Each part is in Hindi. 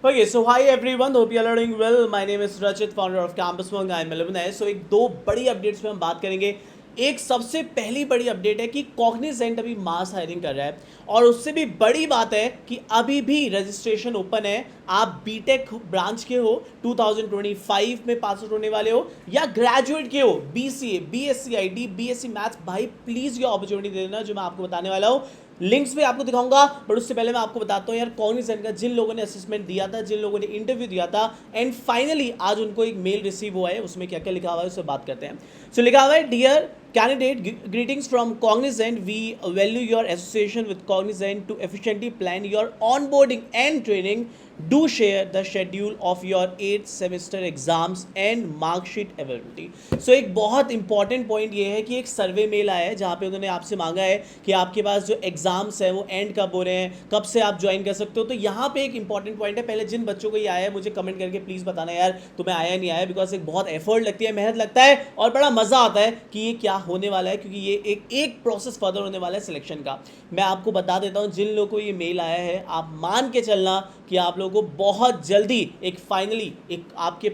Okay, so hi everyone, hope you are doing well. My name is Rachit, founder of Campus Monk. I am Melbourne. So एक दो बड़ी अपडेट्स पे हम बात करेंगे. एक सबसे पहली बड़ी अपडेट है कि कॉग्निजेंट अभी मास हायरिंग कर रहा है और उससे भी बड़ी बात है कि अभी भी रजिस्ट्रेशन ओपन है. आप बीटेक ब्रांच के हो, 2025 में पास आउट होने वाले हो या ग्रेजुएट के हो, BCA, BSc IT, BSc maths, भाई प्लीज़ ये अपॉर्चुनिटी दे देना जो मैं आपको बताने वाला हूँ. लिंक्स भी आपको दिखाऊंगा, बट उससे पहले मैं आपको बताता हूँ यार कॉग्निजेंट का जिन लोगों ने असेसमेंट दिया था, जिन लोगों ने इंटरव्यू दिया था एंड फाइनली आज उनको एक मेल रिसीव हुआ है, उसमें क्या क्या लिखा हुआ है उससे बात करते हैं. सो लिखा हुआ है, dear candidate, greetings from Cognizant. We value your association with Cognizant to efficiently plan your onboarding and training. Do share the schedule of your 8th semester exams and mark sheet availability. So एक बहुत इंपॉर्टेंट पॉइंट ये है कि एक सर्वे मेल आया है जहाँ पे उन्होंने आपसे मांगा है कि आपके पास जो एग्जाम्स है वो एंड कब हो रहे हैं, कब से आप ज्वाइन कर सकते हो. तो यहाँ पे एक इंपॉर्टेंट पॉइंट है. पहले जिन बच्चों को ये आया है मुझे कमेंट करके प्लीज़ बताना यार तुम्हें आया नहीं आया, बिकॉज एक बहुत एफर्ट लगती है, मेहनत लगता है और बड़ा मज़ा आता है कि ये क्या होने वाला है, क्योंकि ये एक प्रोसेस फर्दर होने वाला है सिलेक्शन का. मैं आपको बता देता हूँ जिन लोगों को ये मेल आया है आप मान के चलना कि आप लोगों को बहुत जल्दी एक आपके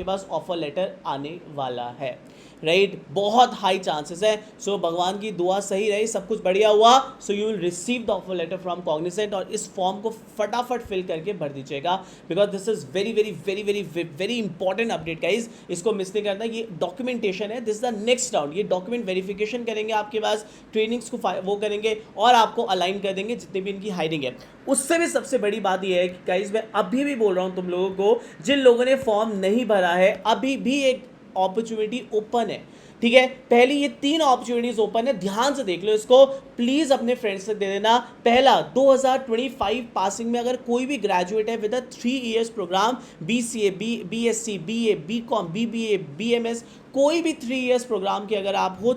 पास ऑफर लेटर आने वाला है. राइट, बहुत हाई चांसेस है. सो भगवान की दुआ सही रही, सब कुछ बढ़िया हुआ, so you will receive the offer letter from Cognizant. और इस फॉर्म को फटाफट फिल करके भर दीजिएगा, because this is very very very very very important update guys. इसको मिस नहीं करना. ये डॉक्यूमेंटेशन है, this is the next round. ये डॉक्यूमेंट वेरिफिकेशन करेंगे आपके पास, ट्रेनिंग्स को वो करेंगे और आपको अलाइन कर देंगे जितने भी इनकी हायरिंग है. उससे भी सबसे बड़ी बात यह है कि गाइज मैं अभी भी बोल रहा हूँ तुम लोगों को, जिन लोगों ने फॉर्म नहीं भरा है अभी भी एक अपॉर्चुनिटी ओपन है. ठीक है, पहली ये 3 अपॉर्चुनिटीज ओपन है, ध्यान से देख लो इसको, प्लीज अपने फ्रेंड्स तक दे देना. पहला, 2025 पासिंग में अगर कोई भी ग्रेजुएट है with a 3 years program, BCA, BSc, BA, BCom, BBA, BMS, कोई भी 3 इयर्स प्रोग्राम के अगर आप हो,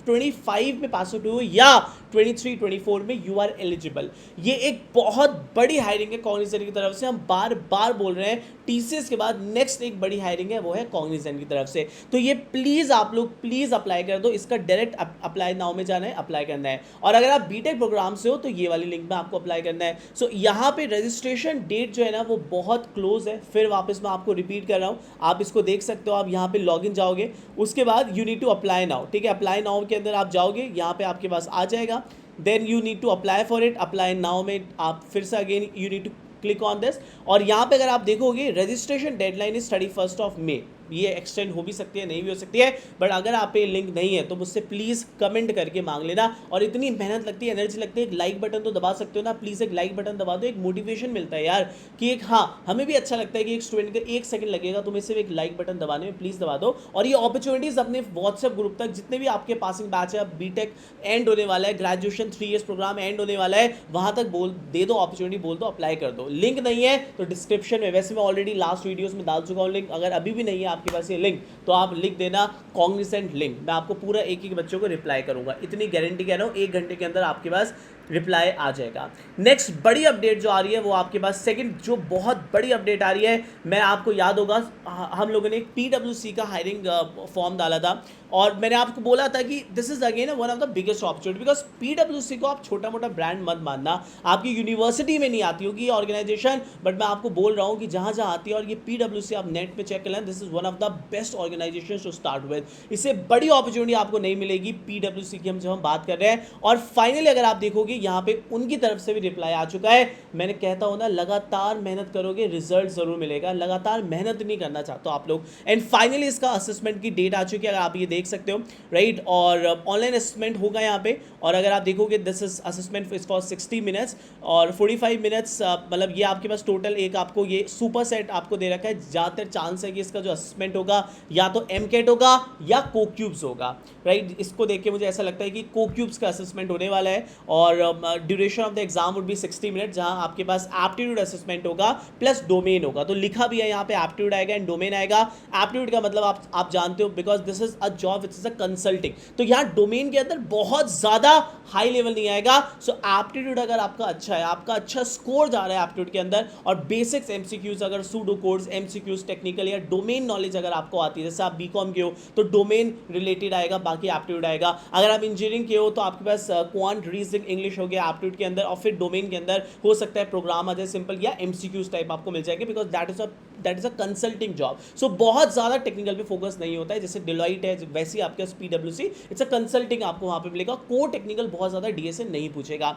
25 में पास आउट हुए या 23-24 में, यू आर एलिजिबल. ये एक बहुत बड़ी हायरिंग है कॉग्निजेंट की तरफ से. हम बार बार बोल रहे हैं टीसीएस के बाद नेक्स्ट एक बड़ी हायरिंग है, वो है कॉग्निजेंट की तरफ से. तो ये प्लीज़ आप लोग प्लीज़ अप्लाई कर दो. इसका डायरेक्ट अप्लाई नाउ में जाना है, अप्लाई करना है. और अगर आप बीटेक प्रोग्राम से हो तो ये वाली लिंक में आपको अप्लाई करना है. सो यहाँ पे रजिस्ट्रेशन डेट जो है ना वो बहुत क्लोज है. फिर वापस मैं आपको रिपीट कर रहा हूँ, आप इसको देख सकते हो. आप यहाँ पे लॉग इन जाओगे, उसके बाद you need to apply now. ठीक है, अप्लाई नाउ के अंदर आप जाओगे, यहाँ पे आपके पास आ जाएगा. Then you need to apply for it. Apply now में आप फिर से again you need to click on this. और यहाँ पे अगर आप देखोगे रजिस्ट्रेशन डेडलाइन इज 31 मई. ये एक्सटेंड हो भी सकती है, नहीं भी हो सकती है, बट अगर आप पे लिंक नहीं है तो मुझसे प्लीज़ कमेंट करके मांग लेना. और इतनी मेहनत लगती है, एनर्जी लगती है, एक लाइक बटन तो दबा सकते हो ना, प्लीज़ एक लाइक बटन दबा दो. एक मोटिवेशन मिलता है यार कि एक, हाँ हमें भी अच्छा लगता है कि एक स्टूडेंट का 1 सेकंड लगेगा, तुम्हें सिर्फ एक लाइक बटन दबाने में, प्लीज़ दबा दो. और ये अपॉर्चुनिटीज़ अपने व्हाट्सएप ग्रुप तक, जितने भी आपके पासिंग बैच है, बीटेक एंड होने वाला है, ग्रेजुएशन 3 इयर्स प्रोग्राम एंड होने वाला है, वहाँ तक बोल दे दो, अपॉर्चुनिटी बोल दो, अप्लाई कर दो. लिंक नहीं है तो डिस्क्रिप्शन में, वैसे मैं ऑलरेडी लास्ट वीडियोज़ में डाल चुका हूँ लिंक. अगर अभी भी नहीं है आपके पास ये लिंक तो आप लिख देना कॉग्निजेंट लिंक. मैं आपको पूरा एक बच्चों को रिप्लाई करूंगा, इतनी गारंटी कह रहा हूँ. 1 घंटे के अंदर आपके पास रिप्लाई आ जाएगा. नेक्स्ट बड़ी अपडेट जो आ रही है वो आपके पास, सेकंड जो बहुत बड़ी अपडेट आ रही है, मैं आपको याद होगा हम लोगों ने एक पीडब्ल्यूसी का हायरिंग फॉर्म डाला था और मैंने आपको बोला था कि this is again one of the biggest opportunity, because पीडब्ल्यूसी को आप छोटा मोटा ब्रांड मत मानना. आपकी यूनिवर्सिटी में नहीं आती होगी ये ऑर्गेनाइजेशन, बट मैं आपको बोल रहा हूँ कि जहाँ जहाँ आती है, और ये पीडब्ल्यूसी आप नेट में चेक कर लें, this is one of the best organisation to start with. इससे बड़ी अपॉर्चुनिटी आपको नहीं मिलेगी पीडब्ल्यूसी की, हम जब हम बात कर रहे हैं. और फाइनली अगर आप देखोगे यहाँ पे उनकी तरफ से भी रिप्लाई आ चुका है. मैंने कहता हूँ ना, लगातार मेहनत करोगे रिजल्ट जरूर मिलेगा. लगातार मेहनत नहीं करना चाहते हो आप लोग. एंड फाइनली इसका असेसमेंट की डेट आ चुकी है, अगर आप ये देख सकते हो, राइट. और ऑनलाइन असेसमेंट होगा यहाँ पे. और अगर आप देखोगे this is assessment is for 60 minutes और 45 मिनट्स, मतलब ये आपके पास टोटल एक आपको ये सुपर सेट आपको दे रखा है. ज़्यादातर चांस है कि इसका जो असेसमेंट होगा या तो एमकेट होगा या कोक्यूब्स होगा, राइट. इसको देख के मुझे ऐसा लगता है कि कोक्यूब्स का असेसमेंट होने वाला है. और duration of the exam would be 60 minute, जहां आपके पास एप्टीट्यूड असेसमेंट होगा प्लस डोमेन होगा. तो लिखा भी है यहाँ पे एप्टीट्यूड आएगा एंड डोमेन आएगा. एप्टीट्यूड का मतलब आप जानते हो, because this is a job which is a consulting. तो यहाँ डोमेन के अंदर बहुत ज़्यादा हाई लेवल नहीं आएगा. सो एप्टीट्यूड अगर आपका अच्छा है, आपका अच्छा स्कोर जा रहा है एप्टीट्यूड के अंदर, और बेसिक्स एमसीक्यूज अगर सूडो कोड्स, एमसीक्यूज, टेक्निकल या डोमेन नॉलेज अगर आपको आती है, जैसे आप बीकॉम के हो तो डोमेन रिलेटेड आएगा, बाकी एप्टीट्यूड आएगा. अगर आप इंजीनियरिंग के हो तो आपके पास क्वांट, रीजनिंग, इंग्लिश इंग्लिश हो गया एप्टीट्यूड के अंदर, और फिर डोमेन के अंदर हो सकता है प्रोग्राम आ जाए सिंपल, या एमसीक्यूज टाइप आपको मिल जाएंगे, because that is a consulting job. So बहुत ज़्यादा टेक्निकल पे फोकस नहीं होता है, जैसे डिलॉइट है वैसे ही आपके पास पीडब्ल्यूसी, इट्स अ कंसल्टिंग आपको वहाँ पे मिलेगा। कोर टेक्निकल बहुत ज़्यादा डीएसए नहीं पूछेगा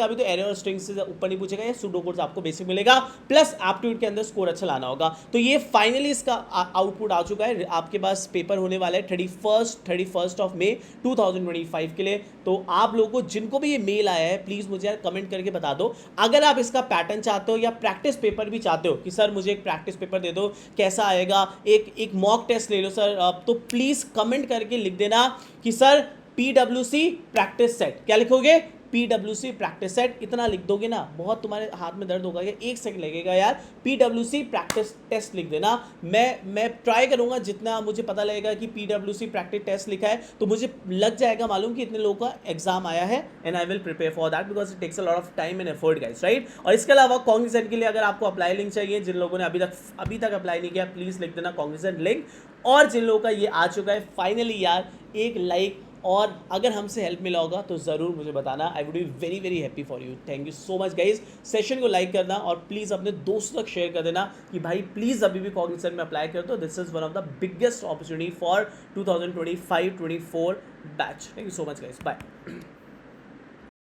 अभी तो एरर और स्ट्रिंग से ऊपर नहीं पूछेगा, या सूडो कोड्स आपको बेसिक मिलेगा, प्लस एप्टीट्यूड के अंदर स्कोर अच्छा लाना होगा। तो ये फाइनली इसका आउटपुट आ चुका है, आपके पास पेपर होने वाला है 31 ऑफ मई 2025 के लिए। तो आप लोगों को जिनको भी ये मेल आया है प्लीज़ मुझे यार कमेंट करके बता दो, अगर आप इसका पैटर्न चाहते हो या प्रैक्टिस पेपर भी चाहते हो कि सर मुझे एक प्रैक्टिस पेपर दे दो, कैसा आएगा, एक मॉक टेस्ट ले लो सर, तो प्लीज़ कमेंट करके लिख देना कि सर पीडब्ल्यूसी प्रैक्टिस सेट, क्या लिखोगे, पीडब्ल्यूसी प्रैक्टिस सेट, इतना लिख दोगे ना बहुत तुम्हारे हाथ में दर्द होगा, एक सेकंड लगेगा यार, पीडब्ल्यूसी प्रैक्टिस टेस्ट लिख देना। मैं ट्राई करूंगा, जितना मुझे पता लगेगा कि पीडब्ल्यूसी प्रैक्टिस टेस्ट लिखा है तो मुझे लग जाएगा मालूम कि इतने लोगों का एग्जाम आया है, and I will prepare for that because it takes a lot of time and effort guys, right. और इसके अलावा कॉग्निजेंट के लिए अगर आपको अप्लाई लिंक चाहिए, जिन लोगों ने अभी तक अप्लाई नहीं किया प्लीज़ लिख देना कॉग्निजेंट लिंक, और जिन लोगों का ये आ चुका है फाइनली यार एक लाइक, और अगर हमसे हेल्प मिला होगा तो ज़रूर मुझे बताना, I would be very very happy for you. Thank you so much guys. Session को लाइक करना और प्लीज़ अपने दोस्तों तक शेयर कर देना कि भाई प्लीज़ अभी भी कॉग्निजेंट में अप्लाई कर दो, this is one of the biggest opportunity for 2025-24 batch. Thank you so much guys, bye.